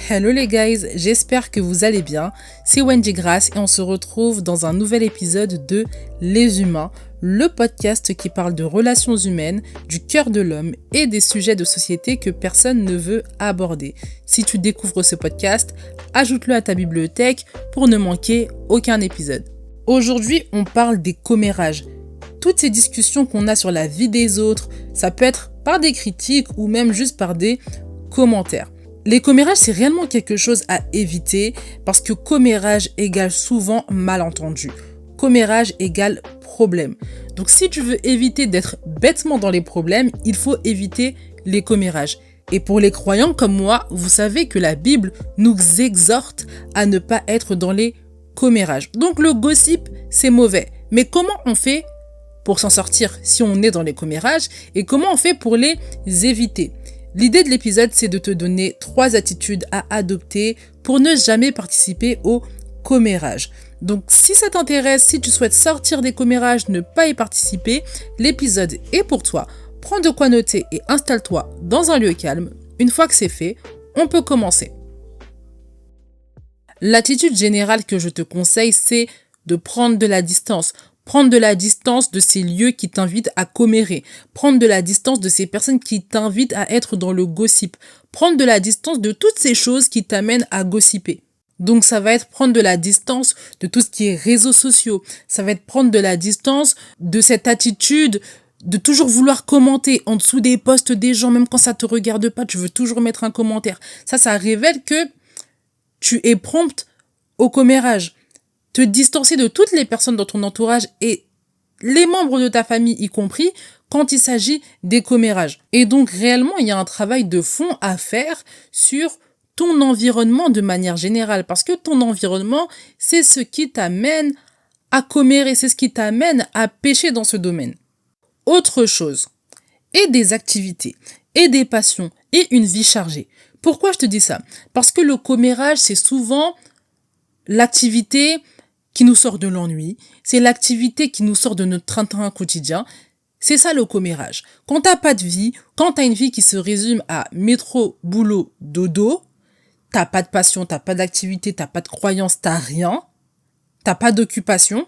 Hello les guys, j'espère que vous allez bien. C'est Wendy Grace et on se retrouve dans un nouvel épisode de Les Humains, le podcast qui parle de relations humaines, du cœur de l'homme et des sujets de société que personne ne veut aborder. Si tu découvres ce podcast, ajoute-le à ta bibliothèque pour ne manquer aucun épisode. Aujourd'hui, on parle des commérages. Toutes ces discussions qu'on a sur la vie des autres, ça peut être par des critiques ou même juste par des commentaires. Les commérages, c'est réellement quelque chose à éviter parce que commérage égale souvent malentendu. Commérage égale problème. Donc si tu veux éviter d'être bêtement dans les problèmes, il faut éviter les commérages. Et pour les croyants comme moi, vous savez que la Bible nous exhorte à ne pas être dans les commérages. Donc le gossip, c'est mauvais. Mais comment on fait pour s'en sortir si on est dans les commérages et comment on fait pour les éviter ? L'idée de l'épisode, c'est de te donner 3 attitudes à adopter pour ne jamais participer au commérage. Donc, si ça t'intéresse, si tu souhaites sortir des commérages, ne pas y participer, l'épisode est pour toi. Prends de quoi noter et installe-toi dans un lieu calme. Une fois que c'est fait, on peut commencer. L'attitude générale que je te conseille, c'est de prendre de la distance. Prendre de la distance de ces lieux qui t'invitent à commérer. Prendre de la distance de ces personnes qui t'invitent à être dans le gossip. Prendre de la distance de toutes ces choses qui t'amènent à gossiper. Donc ça va être prendre de la distance de tout ce qui est réseaux sociaux. Ça va être prendre de la distance de cette attitude de toujours vouloir commenter en dessous des posts des gens, même quand ça te regarde pas, tu veux toujours mettre un commentaire. Ça révèle que tu es prompte au commérage. Te distancer de toutes les personnes dans ton entourage et les membres de ta famille y compris quand il s'agit des commérages. Et donc réellement, il y a un travail de fond à faire sur ton environnement de manière générale parce que ton environnement, c'est ce qui t'amène à commérer, c'est ce qui t'amène à pêcher dans ce domaine. Autre chose, et des activités, et des passions, et une vie chargée. Pourquoi je te dis ça ? Parce que le commérage, c'est souvent l'activité qui nous sort de l'ennui, c'est l'activité qui nous sort de notre train-train quotidien. C'est ça le commérage. Quand t'as pas de vie, quand t'as une vie qui se résume à métro, boulot, dodo, t'as pas de passion, t'as pas d'activité, t'as pas de croyance, t'as rien, t'as pas d'occupation,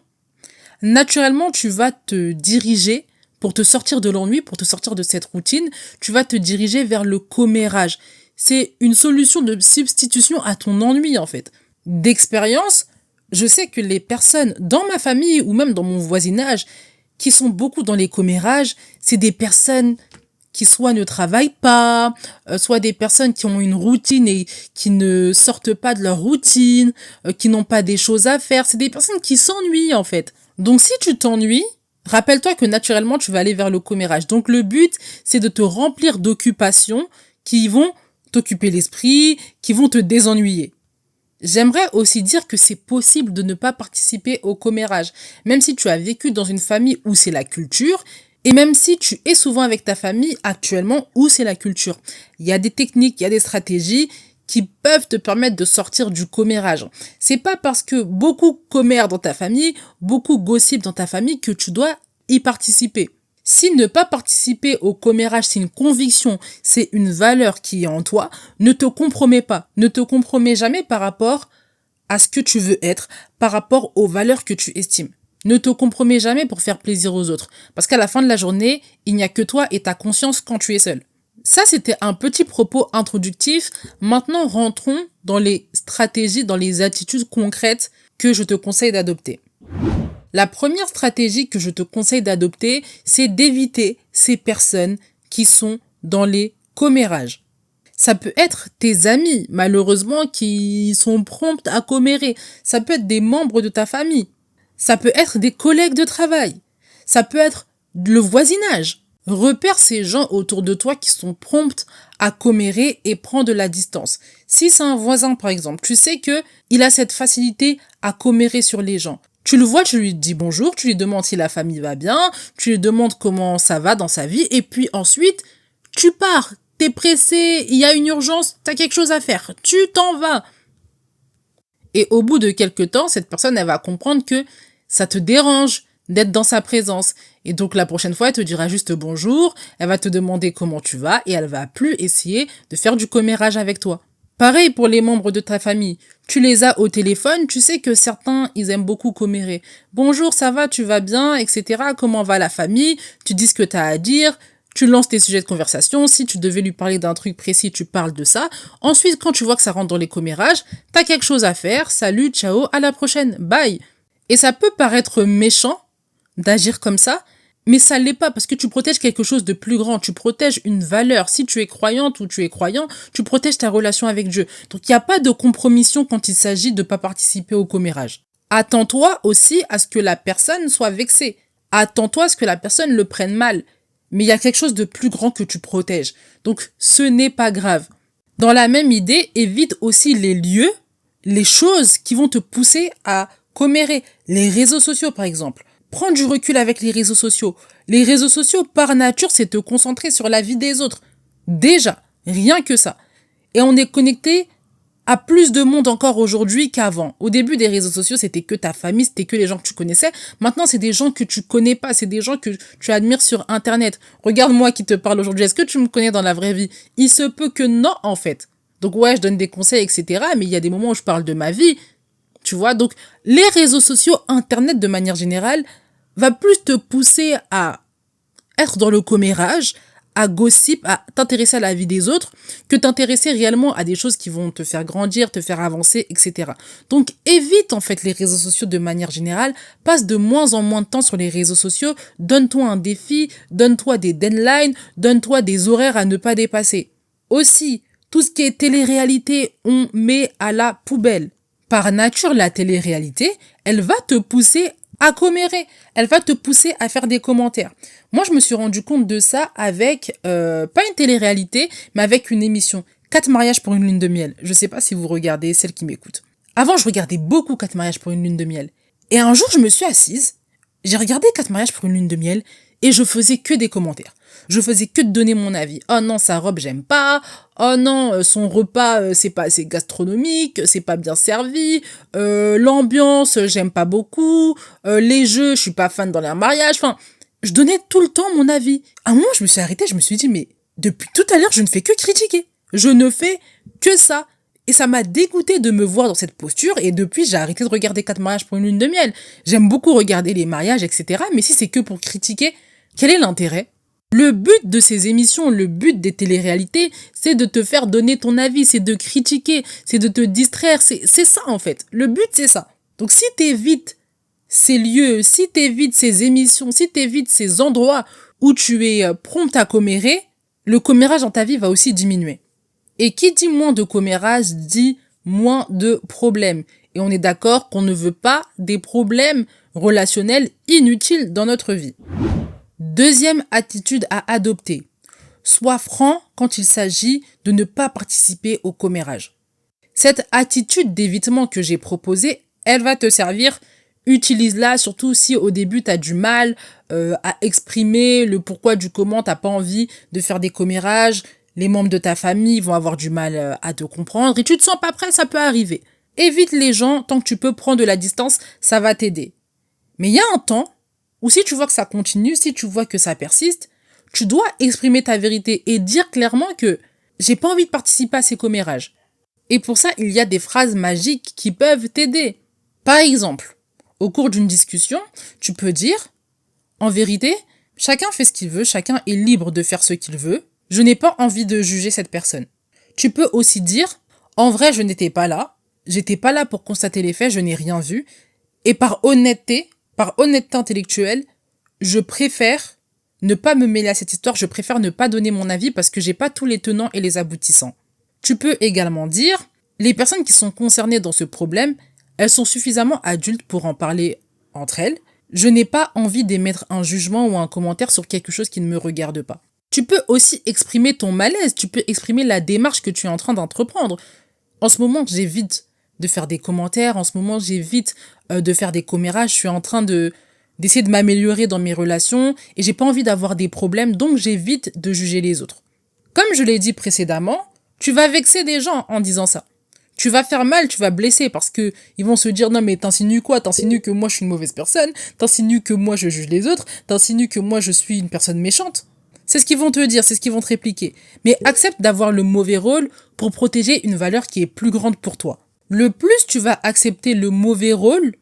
naturellement tu vas te diriger pour te sortir de l'ennui, pour te sortir de cette routine, tu vas te diriger vers le commérage. C'est une solution de substitution à ton ennui en fait. D'expérience, je sais que les personnes dans ma famille ou même dans mon voisinage qui sont beaucoup dans les commérages, c'est des personnes qui soit ne travaillent pas, soit des personnes qui ont une routine et qui ne sortent pas de leur routine, qui n'ont pas des choses à faire. C'est des personnes qui s'ennuient en fait. Donc si tu t'ennuies, rappelle-toi que naturellement tu vas aller vers le commérage. Donc le but, c'est de te remplir d'occupations qui vont t'occuper l'esprit, qui vont te désennuyer. J'aimerais aussi dire que c'est possible de ne pas participer au commérage, même si tu as vécu dans une famille où c'est la culture, et même si tu es souvent avec ta famille actuellement où c'est la culture. Il y a des techniques, il y a des stratégies qui peuvent te permettre de sortir du commérage. C'est pas parce que beaucoup commèrent dans ta famille, beaucoup gossipent dans ta famille que tu dois y participer. Si ne pas participer au commérage, c'est une conviction, c'est une valeur qui est en toi, ne te compromets pas. Ne te compromets jamais par rapport à ce que tu veux être, par rapport aux valeurs que tu estimes. Ne te compromets jamais pour faire plaisir aux autres. Parce qu'à la fin de la journée, il n'y a que toi et ta conscience quand tu es seul. Ça, c'était un petit propos introductif. Maintenant, rentrons dans les stratégies, dans les attitudes concrètes que je te conseille d'adopter. La première stratégie que je te conseille d'adopter, c'est d'éviter ces personnes qui sont dans les commérages. Ça peut être tes amis, malheureusement, qui sont promptes à commérer. Ça peut être des membres de ta famille. Ça peut être des collègues de travail. Ça peut être le voisinage. Repère ces gens autour de toi qui sont promptes à commérer et prends de la distance. Si c'est un voisin, par exemple, tu sais que il a cette facilité à commérer sur les gens. Tu le vois, tu lui dis bonjour, tu lui demandes si la famille va bien, tu lui demandes comment ça va dans sa vie, et puis ensuite, tu pars. T'es pressé, il y a une urgence, t'as quelque chose à faire, tu t'en vas. Et au bout de quelques temps, cette personne, elle va comprendre que ça te dérange d'être dans sa présence. Et donc la prochaine fois, elle te dira juste bonjour, elle va te demander comment tu vas, et elle va plus essayer de faire du commérage avec toi. Pareil pour les membres de ta famille. Tu les as au téléphone, tu sais que certains, ils aiment beaucoup commérer. Bonjour, ça va, tu vas bien, etc. Comment va la famille? Tu dis ce que tu as à dire. Tu lances tes sujets de conversation. Si tu devais lui parler d'un truc précis, tu parles de ça. Ensuite, quand tu vois que ça rentre dans les commérages, t'as quelque chose à faire. Salut, ciao, à la prochaine, bye. Et ça peut paraître méchant d'agir comme ça, mais ça l'est pas parce que tu protèges quelque chose de plus grand, tu protèges une valeur. Si tu es croyante ou tu es croyant, tu protèges ta relation avec Dieu. Donc il n'y a pas de compromission quand il s'agit de ne pas participer au commérage. Attends-toi aussi à ce que la personne soit vexée. Attends-toi à ce que la personne le prenne mal. Mais il y a quelque chose de plus grand que tu protèges. Donc ce n'est pas grave. Dans la même idée, évite aussi les lieux, les choses qui vont te pousser à commérer. Les réseaux sociaux par exemple. Prends du recul avec les réseaux sociaux. Les réseaux sociaux, par nature, c'est te concentrer sur la vie des autres. Déjà, rien que ça. Et on est connecté à plus de monde encore aujourd'hui qu'avant. Au début des réseaux sociaux, c'était que ta famille, c'était que les gens que tu connaissais. Maintenant, c'est des gens que tu connais pas, c'est des gens que tu admires sur Internet. Regarde moi qui te parle aujourd'hui. Est-ce que tu me connais dans la vraie vie? Il se peut que non, en fait. Donc ouais, je donne des conseils, etc. Mais il y a des moments où je parle de ma vie. Tu vois, donc les réseaux sociaux, Internet de manière générale, va plus te pousser à être dans le commérage, à gossip, à t'intéresser à la vie des autres, que t'intéresser réellement à des choses qui vont te faire grandir, te faire avancer, etc. Donc évite en fait les réseaux sociaux de manière générale, passe de moins en moins de temps sur les réseaux sociaux, donne-toi un défi, donne-toi des deadlines, donne-toi des horaires à ne pas dépasser. Aussi, tout ce qui est télé-réalité, on met à la poubelle. Par nature, la télé-réalité, elle va te pousser à commérer. Elle va te pousser à faire des commentaires. Moi, je me suis rendu compte de ça avec, pas une télé-réalité, mais avec une émission. 4 mariages pour une lune de miel. Je sais pas si vous regardez, celles qui m'écoutent. Avant, je regardais beaucoup 4 mariages pour une lune de miel. Et un jour, je me suis assise, j'ai regardé 4 mariages pour une lune de miel, et je faisais que des commentaires. Je faisais que de donner mon avis. Oh non, sa robe, j'aime pas. Oh non, son repas, c'est pas assez gastronomique, c'est pas bien servi. L'ambiance, j'aime pas beaucoup. Les jeux, je suis pas fan dans les mariages. Enfin, je donnais tout le temps mon avis. À un moment, je me suis arrêtée, je me suis dit, mais depuis tout à l'heure, je ne fais que critiquer. Je ne fais que ça. Et ça m'a dégoûté de me voir dans cette posture, et depuis, j'ai arrêté de regarder 4 mariages pour une lune de miel. J'aime beaucoup regarder les mariages, etc. Mais si c'est que pour critiquer, quel est l'intérêt? Le but de ces émissions, le but des téléréalités, c'est de te faire donner ton avis, c'est de critiquer, c'est de te distraire, c'est ça en fait. Le but, c'est ça. Donc si t'évites ces lieux, si t'évites ces émissions, si t'évites ces endroits où tu es prompt à commérer, le commérage dans ta vie va aussi diminuer. Et qui dit moins de commérage dit moins de problèmes. Et on est d'accord qu'on ne veut pas des problèmes relationnels inutiles dans notre vie. Deuxième attitude à adopter. Sois franc quand il s'agit de ne pas participer au commérage. Cette attitude d'évitement que j'ai proposée, elle va te servir. Utilise-la, surtout si au début tu as du mal à exprimer le pourquoi du comment, tu n'as pas envie de faire des commérages. Les membres de ta famille vont avoir du mal à te comprendre et tu te sens pas prêt, ça peut arriver. Évite les gens, tant que tu peux prendre de la distance, ça va t'aider. Mais il y a un temps ou si tu vois que ça continue, si tu vois que ça persiste, tu dois exprimer ta vérité et dire clairement que j'ai pas envie de participer à ces commérages. Et pour ça, il y a des phrases magiques qui peuvent t'aider. Par exemple, au cours d'une discussion, tu peux dire « En vérité, chacun fait ce qu'il veut, chacun est libre de faire ce qu'il veut. Je n'ai pas envie de juger cette personne. » Tu peux aussi dire « En vrai, je n'étais pas là. J'étais pas là pour constater les faits, je n'ai rien vu. Et par honnêteté intellectuelle, je préfère ne pas me mêler à cette histoire, je préfère ne pas donner mon avis parce que j'ai pas tous les tenants et les aboutissants. » Tu peux également dire, les personnes qui sont concernées dans ce problème, elles sont suffisamment adultes pour en parler entre elles. Je n'ai pas envie d'émettre un jugement ou un commentaire sur quelque chose qui ne me regarde pas. Tu peux aussi exprimer ton malaise, tu peux exprimer la démarche que tu es en train d'entreprendre. En ce moment, j'évite de faire des commentaires, en ce moment, j'évite de faire des commérages, je suis en train d'essayer de m'améliorer dans mes relations et j'ai pas envie d'avoir des problèmes, donc j'évite de juger les autres. Comme je l'ai dit précédemment, tu vas vexer des gens en disant ça. Tu vas faire mal, tu vas blesser parce que ils vont se dire non mais t'insinues quoi? T'insinues que moi je suis une mauvaise personne, t'insinues que moi je juge les autres, t'insinues que moi je suis une personne méchante. C'est ce qu'ils vont te dire, c'est ce qu'ils vont te répliquer. Mais accepte d'avoir le mauvais rôle pour protéger une valeur qui est plus grande pour toi. Le plus tu vas accepter le mauvais rôle,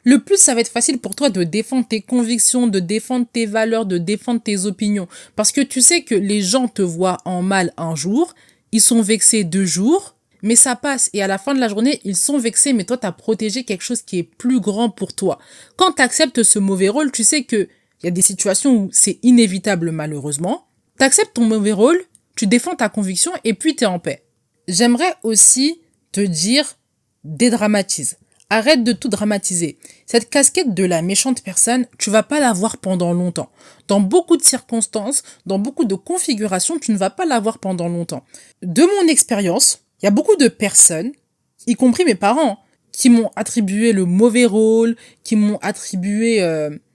le plus ça va être facile pour toi de défendre tes convictions, de défendre tes valeurs, de défendre tes opinions. Parce que tu sais que les gens te voient en mal un jour, ils sont vexés 2 jours, mais ça passe. Et à la fin de la journée, ils sont vexés, mais toi, tu as protégé quelque chose qui est plus grand pour toi. Quand tu acceptes ce mauvais rôle, tu sais que il y a des situations où c'est inévitable malheureusement. Tu acceptes ton mauvais rôle, tu défends ta conviction et puis tu es en paix. J'aimerais aussi te dire, dédramatise. Arrête de tout dramatiser. Cette casquette de la méchante personne, tu vas pas l'avoir pendant longtemps. Dans beaucoup de circonstances, dans beaucoup de configurations, tu ne vas pas l'avoir pendant longtemps. De mon expérience, il y a beaucoup de personnes, y compris mes parents, qui m'ont attribué le mauvais rôle, qui m'ont attribué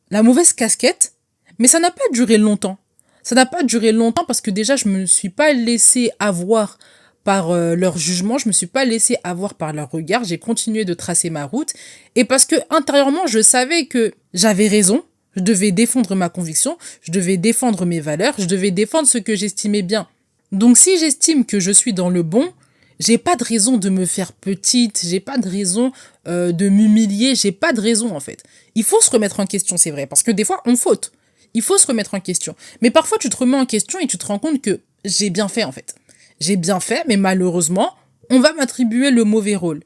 la mauvaise casquette, mais ça n'a pas duré longtemps. Ça n'a pas duré longtemps parce que déjà, je me suis pas laissé avoir par leur jugement, je me suis pas laissé avoir par leur regard, j'ai continué de tracer ma route, et parce que intérieurement, je savais que j'avais raison, je devais défendre ma conviction, je devais défendre mes valeurs, je devais défendre ce que j'estimais bien. Donc si j'estime que je suis dans le bon, j'ai pas de raison de me faire petite, j'ai pas de raison de m'humilier, j'ai pas de raison en fait. Il faut se remettre en question, c'est vrai, parce que des fois on faute. Il faut se remettre en question. Mais parfois tu te remets en question et tu te rends compte que j'ai bien fait en fait. J'ai bien fait, mais malheureusement, on va m'attribuer le mauvais rôle.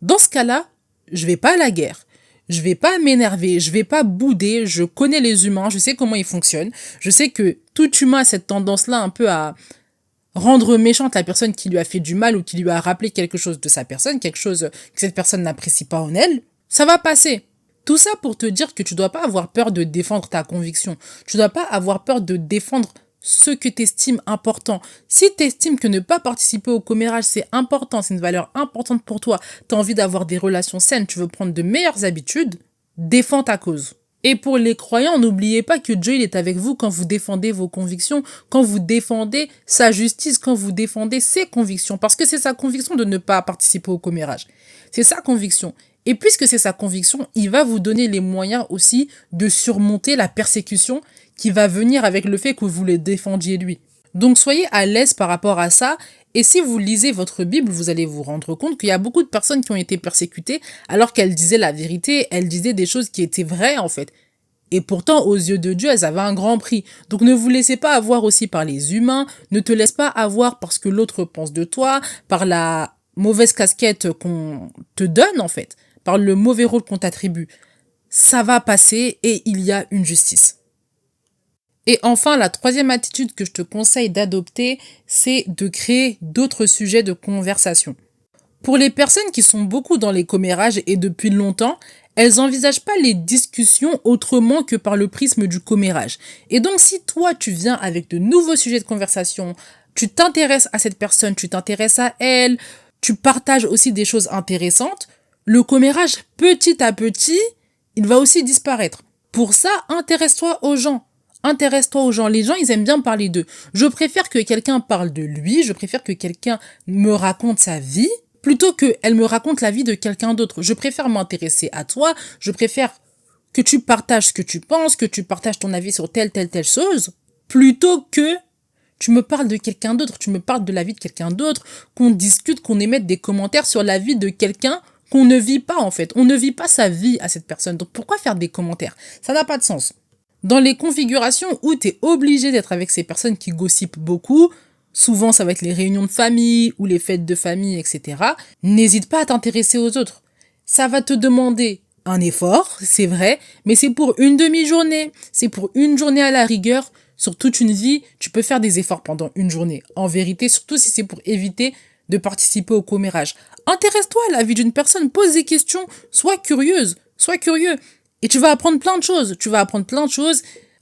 Dans ce cas-là, je vais pas à la guerre. Je vais pas m'énerver, je vais pas bouder, je connais les humains, je sais comment ils fonctionnent. Je sais que tout humain a cette tendance-là un peu à rendre méchante la personne qui lui a fait du mal ou qui lui a rappelé quelque chose de sa personne, quelque chose que cette personne n'apprécie pas en elle. Ça va passer. Tout ça pour te dire que tu dois pas avoir peur de défendre ta conviction. Tu dois pas avoir peur de défendre ce que tu estimes important. Si tu estimes que ne pas participer au commérage, c'est important, c'est une valeur importante pour toi, tu as envie d'avoir des relations saines, tu veux prendre de meilleures habitudes, défends ta cause. Et pour les croyants, n'oubliez pas que Dieu il est avec vous quand vous défendez vos convictions, quand vous défendez sa justice, quand vous défendez ses convictions. Parce que c'est sa conviction de ne pas participer au commérage. C'est sa conviction. Et puisque c'est sa conviction, il va vous donner les moyens aussi de surmonter la persécution qui va venir avec le fait que vous le défendiez lui. Donc soyez à l'aise par rapport à ça, et si vous lisez votre Bible, vous allez vous rendre compte qu'il y a beaucoup de personnes qui ont été persécutées alors qu'elles disaient la vérité, elles disaient des choses qui étaient vraies en fait. Et pourtant, aux yeux de Dieu, elles avaient un grand prix. Donc ne vous laissez pas avoir aussi par les humains, ne te laisse pas avoir parce que l'autre pense de toi, par la mauvaise casquette qu'on te donne en fait, par le mauvais rôle qu'on t'attribue. Ça va passer et il y a une justice. Et enfin, la troisième attitude que je te conseille d'adopter, c'est de créer d'autres sujets de conversation. Pour les personnes qui sont beaucoup dans les commérages et depuis longtemps, elles n'envisagent pas les discussions autrement que par le prisme du commérage. Et donc, si toi, tu viens avec de nouveaux sujets de conversation, tu t'intéresses à cette personne, tu t'intéresses à elle, tu partages aussi des choses intéressantes, le commérage, petit à petit, il va aussi disparaître. Pour ça, intéresse-toi aux gens. Intéresse-toi aux gens. Les gens, ils aiment bien parler d'eux. Je préfère que quelqu'un parle de lui, je préfère que quelqu'un me raconte sa vie, plutôt qu'elle me raconte la vie de quelqu'un d'autre. Je préfère m'intéresser à toi, je préfère que tu partages ce que tu penses, que tu partages ton avis sur telle chose, plutôt que tu me parles de quelqu'un d'autre, tu me parles de la vie de quelqu'un d'autre, qu'on discute, qu'on émette des commentaires sur la vie de quelqu'un qu'on ne vit pas en fait. On ne vit pas sa vie à cette personne. Donc pourquoi faire des commentaires? Ça n'a pas de sens. Dans les configurations où tu es obligé d'être avec ces personnes qui gossipent beaucoup, souvent ça va être les réunions de famille ou les fêtes de famille, etc., n'hésite pas à t'intéresser aux autres. Ça va te demander un effort, c'est vrai, mais c'est pour une demi-journée, c'est pour une journée à la rigueur. Sur toute une vie, tu peux faire des efforts pendant une journée. En vérité, surtout si c'est pour éviter de participer au commérage. Intéresse-toi à la vie d'une personne, pose des questions, sois curieuse, sois curieux. Et tu vas apprendre plein de choses,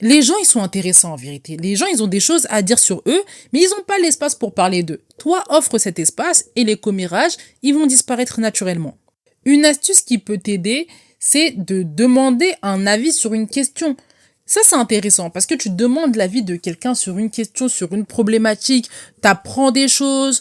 Les gens, ils sont intéressants en vérité. Les gens, ils ont des choses à dire sur eux, mais ils n'ont pas l'espace pour parler d'eux. Toi, offre cet espace et les commérages, ils vont disparaître naturellement. Une astuce qui peut t'aider, c'est de demander un avis sur une question. Ça, c'est intéressant parce que tu demandes l'avis de quelqu'un sur une question, sur une problématique, t'apprends des choses,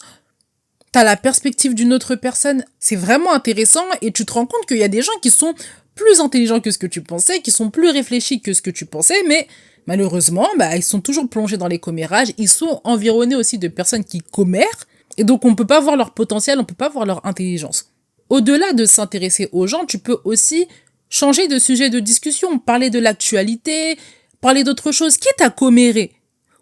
t'as la perspective d'une autre personne. C'est vraiment intéressant et tu te rends compte qu'il y a des gens qui sont plus intelligents que ce que tu pensais, qui sont plus réfléchis que ce que tu pensais, mais Malheureusement, ils sont toujours plongés dans les commérages, ils sont environnés aussi de personnes qui commèrent, et donc on ne peut pas voir leur potentiel, on ne peut pas voir leur intelligence. Au-delà de s'intéresser aux gens, tu peux aussi changer de sujet de discussion, parler de l'actualité, parler d'autre chose, quitte à commérer.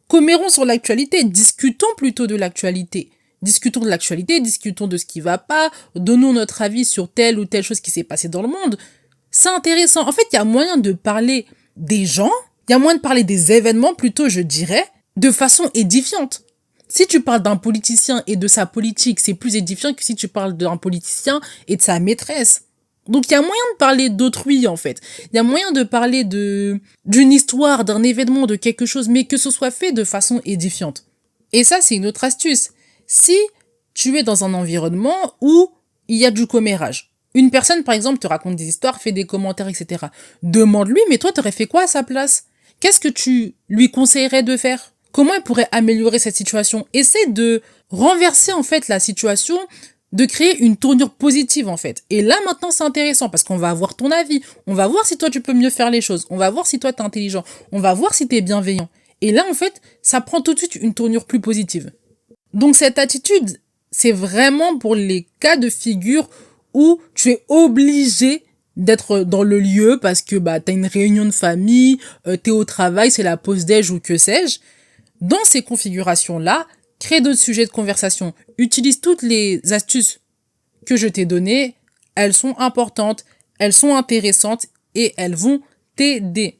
Commérons sur l'actualité, discutons plutôt de l'actualité. Discutons de l'actualité, discutons de ce qui va pas, donnons notre avis sur telle ou telle chose qui s'est passée dans le monde. C'est intéressant. En fait, il y a moyen de parler des gens, il y a moyen de parler des événements plutôt, je dirais, de façon édifiante. Si tu parles d'un politicien et de sa politique, c'est plus édifiant que si tu parles d'un politicien et de sa maîtresse. Donc, il y a moyen de parler d'autrui, en fait. Il y a moyen de parler d'une histoire, d'un événement, de quelque chose, mais que ce soit fait de façon édifiante. Et ça, c'est une autre astuce. Si tu es dans un environnement où il y a du commérage, une personne, par exemple, te raconte des histoires, fait des commentaires, etc. Demande-lui, mais toi, t'aurais fait quoi à sa place? Qu'est-ce que tu lui conseillerais de faire? Comment elle pourrait améliorer cette situation? Essaie de renverser, en fait, la situation, de créer une tournure positive, en fait. Et là, maintenant, c'est intéressant parce qu'on va avoir ton avis. On va voir si toi, tu peux mieux faire les choses. On va voir si toi, t'es intelligent. On va voir si t'es bienveillant. Et là, en fait, ça prend tout de suite une tournure plus positive. Donc, cette attitude, c'est vraiment pour les cas de figure où tu es obligé d'être dans le lieu parce que t'as une réunion de famille, t'es au travail, c'est la pause déj ou que sais-je. Dans ces configurations-là, crée d'autres sujets de conversation. Utilise toutes les astuces que je t'ai données. Elles sont importantes, elles sont intéressantes et elles vont t'aider.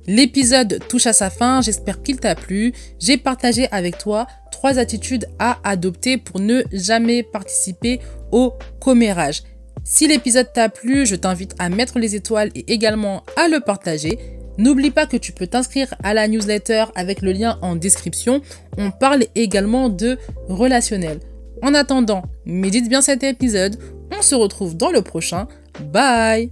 L'épisode touche à sa fin, j'espère qu'il t'a plu. J'ai partagé avec toi 3 attitudes à adopter pour ne jamais participer au commérage. Si l'épisode t'a plu, je t'invite à mettre les étoiles et également à le partager. N'oublie pas que tu peux t'inscrire à la newsletter avec le lien en description. On parle également de relationnel. En attendant, médite bien cet épisode. On se retrouve dans le prochain. Bye!